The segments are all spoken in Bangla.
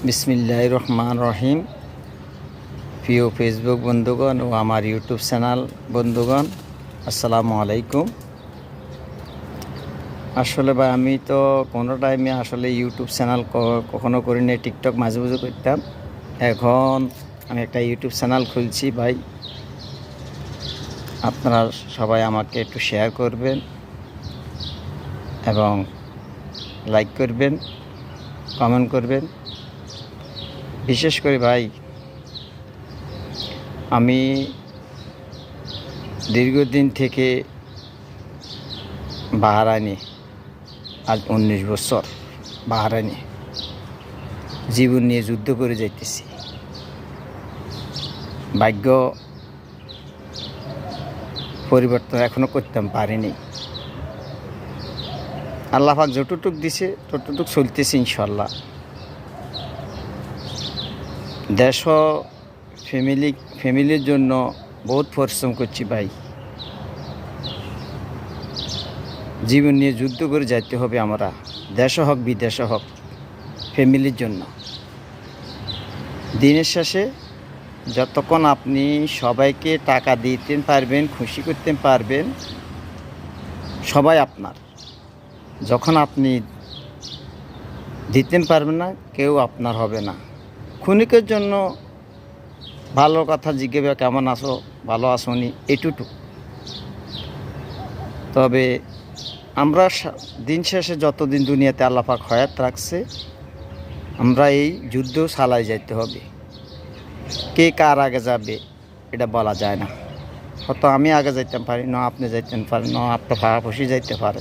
বিসমিল্লাহির রহমান রহিম। প্রিয় ফেসবুক বন্ধুগণ ও আমার ইউটিউব চ্যানেল বন্ধুগণ, আসসালামু আলাইকুম। আসলে ভাই আমি তো কোনো টাইমে আসলে ইউটিউব চ্যানেল কখনো করিনি, টিকটক মাঝে মাঝে করতাম। এখন আমি একটা ইউটিউব চ্যানেল খুলছি ভাই। আপনারা সবাই আমাকে একটু শেয়ার করবেন এবং লাইক করবেন, কমেন্ট করবেন। বিশেষ করে ভাই আমি দীর্ঘদিন থেকে বাহারাইনে, আজ 19 বছর বাহারাইনে জীবন নিয়ে যুদ্ধ করে যাইতেছি। ভাগ্য পরিবর্তন এখনো করতে পারিনি। আল্লাহ পাক যতটুক দিছে ততটুক চলতেছে ইনশাল্লাহ। দেশ ফ্যামিলির জন্য বহুত পরিশ্রম করছি ভাই। জীবন নিয়ে যুদ্ধ করে যাইতে হবে আমরা, দেশ হোক বিদেশ হোক, ফ্যামিলির জন্য। দিনের শেষে যতক্ষণ আপনি সবাইকে টাকা দিতে পারবেন, খুশি করতে পারবেন, সবাই আপনার। যখন আপনি দিতে পারবেন না, কেউ আপনার হবে না। ক্ষণিকের জন্য ভালো কথা জিজ্ঞাসা, কেমন আছো, ভালো আসোনি, এটুকু। তবে আমরা দিন শেষে যতদিন দুনিয়াতে আল্লাহ পাক হায়াত রাখছে, আমরা এই যুদ্ধ চালাই যেতে হবে। কে কার আগে যাবে এটা বলা যায় না। হয়তো আমি আগে যাইতে পারি না, আপনি যাইতে পারেন না, আপনার ভাড়াপশি যাইতে পারে।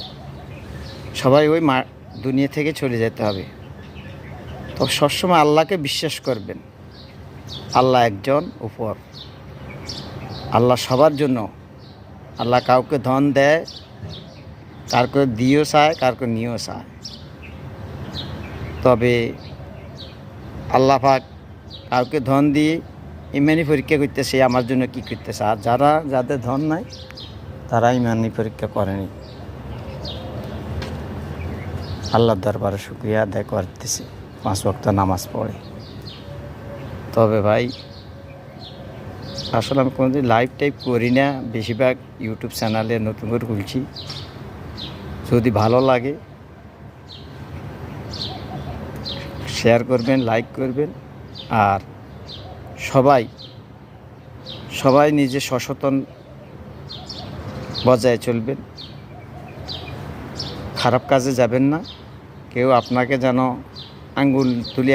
সবাই ওই দুনিয়া থেকে চলে যেতে হবে। তো সবসময় আল্লাহকে বিশ্বাস করবেন। আল্লাহ একজন উপর, আল্লাহ সবার জন্য। আল্লাহ কাউকে ধন দেয়, কারকে দিয়েও চায়, কারকে নিয়েও চায়। তবে আল্লাহ পাক কাউকে ধন দিয়ে ইমানি পরীক্ষা করতেছে, আমার জন্য কি করতেছে। আর যাদের ধন নাই তারা ইমানি পরীক্ষা করেনি। আল্লাহর দরবারে শুকরিয়া আদায় করতেছে, 5 ওয়াক্ত নামাজ পড়ে। তবে ভাই আসলে আমি কোনোদিন লাইভ টাইপ করি না, বেশিরভাগ ইউটিউব চ্যানেলে নতুন করে খুলছি। যদি ভালো লাগে শেয়ার করবেন, লাইক করবেন। আর সবাই নিজে সচেতন বজায় চলবেন, খারাপ কাজে যাবেন না। কেউ আপনাকে যেন আঙ্গুল তুলে